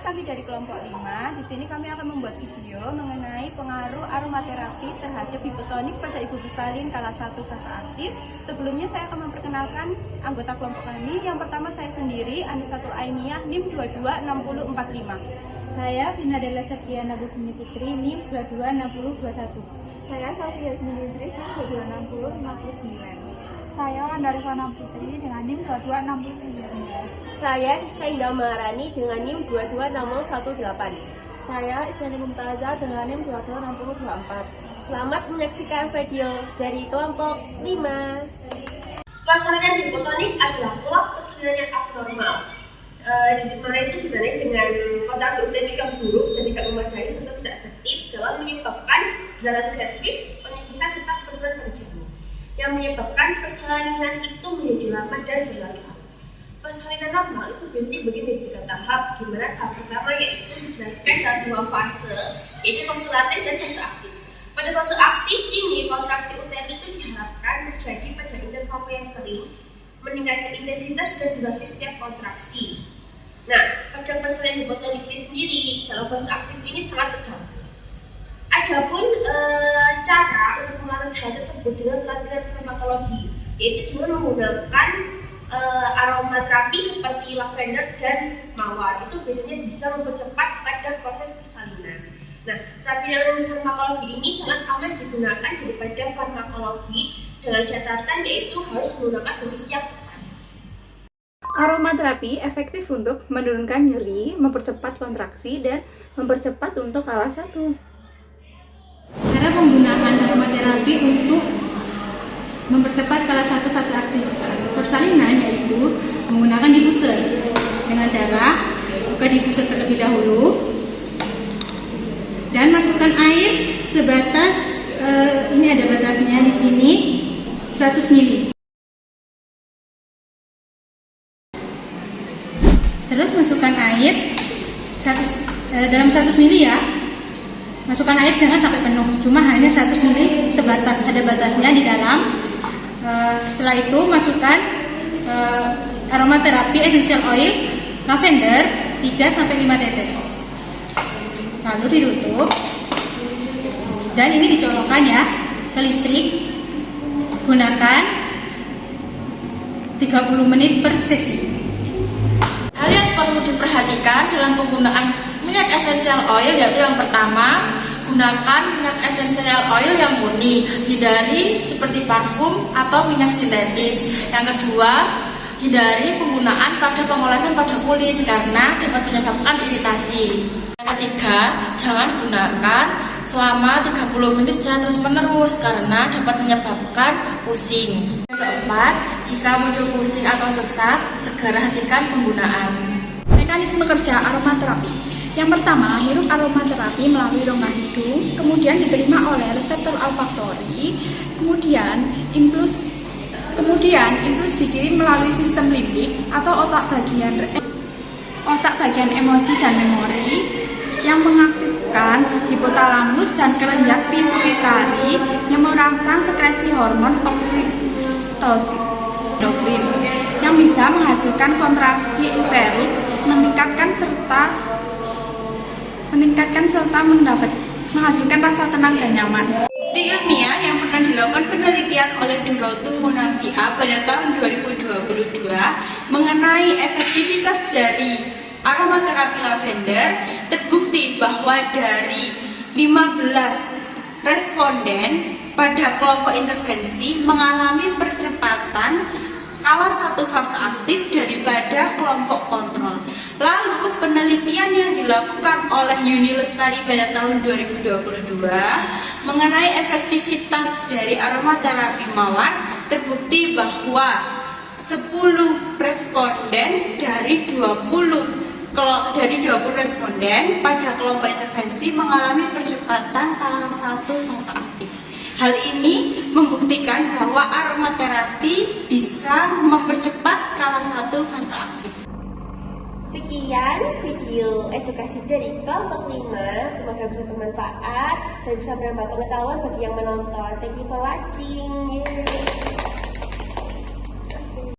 kami dari kelompok 5. Di sini kami akan membuat video mengenai pengaruh aromaterapi terhadap hipotonik pada ibu bersalin kala 1 fase aktif. Sebelumnya saya akan memperkenalkan anggota kelompok kami. Yang pertama saya sendiri, Anisatul Ainiyah, NIM 226045. Saya Vina Della Septiana Busni Putri, NIM 226021. Saya Sofia Yasmin Idris, NIM 226059. Saya Wandarifana Putri dengan NIM 226039. Saya Siska Indah Maharani dengan NIM 22618. Saya Istiani Mumtazah dengan NIM 226024. Selamat menyaksikan video dari kelompok 5. Persalinan hipotonik adalah pola persalinan yang abnormal. Di mana itu ditandai dengan kontraksi uterus yang buruk dan tidak memadai serta tidak efektif dalam menyebabkan dilatasi serviks, penyikisan serta penurunan pada janin, yang menyebabkan persalinan itu menjadi lama dan berlarut-larut. Persalinan normal itu biasanya begini 3 tahap, di mana tahap pertama yaitu dijelaskan dalam 2 fase, yaitu fase laten dan fase aktif. Pada fase aktif ini, kontraksi uterus itu diharapkan terjadi pada interval yang sering, meningkatkan intensitas dan durasi setiap kontraksi. Nah, pada persalinan hipotonik ini sendiri, dalam fase aktif ini sangat terganggu. Adapun cara untuk mengatasi hal tersebut dengan pelatihan farmakologi, yaitu dengan menggunakan aromaterapi seperti lavender dan mawar. Itu biasanya bisa mempercepat pada proses persalinan. Nah, terapi farmakologi ini sangat aman digunakan daripada farmakologi dengan catatan yaitu harus menggunakan dosis yang tepat. Aromaterapi efektif untuk menurunkan nyeri, mempercepat kontraksi, dan mempercepat untuk kala 1. Cara penggunaan aromaterapi untuk mempercepat kala 1 fase aktif persalinan yaitu menggunakan diffuser dengan cara buka diffuser terlebih dahulu dan masukkan air sebatas ini ada batasnya di sini 100 ml. Terus masukkan air dalam 100 ml ya. Masukkan air jangan sampai penuh, cuma hanya 100 ml sebatas, ada batasnya di dalam. Setelah itu masukkan aromaterapi essential oil lavender 3-5 tetes. Lalu ditutup dan ini dicolokkan ya ke listrik. Gunakan 30 menit per sesi. Hal yang perlu diperhatikan dalam penggunaan minyak essential oil yaitu yang pertama, gunakan minyak essential oil yang murni, hindari seperti parfum atau minyak sintetis. Yang kedua, hindari penggunaan pada pengolesan pada kulit karena dapat menyebabkan iritasi. Yang ketiga, jangan gunakan selama 30 menit secara terus-menerus karena dapat menyebabkan pusing. Yang keempat, jika muncul pusing atau sesak, segera hentikan penggunaan. Mekanisme kerja aromaterapi. Yang pertama, hirup aromaterapi melalui rongga hidung, kemudian diterima oleh reseptor olfaktori, kemudian impuls dikirim melalui sistem limbik atau otak bagian emosi dan memori yang mengaktifkan hipotalamus dan kelenjar pituitari yang merangsang sekresi hormon oksitosin yang bisa menghasilkan kontraksi uterus, meningkatkan serta menghasilkan rasa tenang dan nyaman. Di ilmiah yang pernah dilakukan penelitian oleh Duratum Munafia pada tahun 2022 mengenai efektivitas dari aromaterapi lavender, terbukti bahwa dari 15 responden pada kelompok intervensi mengalami percepatan kala 1 fase aktif daripada kelompok kontrol. Lalu penelitian yang dilakukan oleh Yuni Lestari pada tahun 2022 mengenai efektivitas dari aromaterapi mawar terbukti bahwa 10 responden dari 20 responden pada kelompok intervensi mengalami percepatan kala 1 fase aktif. Hal ini membuktikan bahwa aromaterapi bisa mempercepat kala 1 fase aktif. Sekian video edukasi dari kelompok 5. Semoga bisa bermanfaat dan bisa menambah pengetahuan bagi yang menonton. Thank you for watching. Yeay.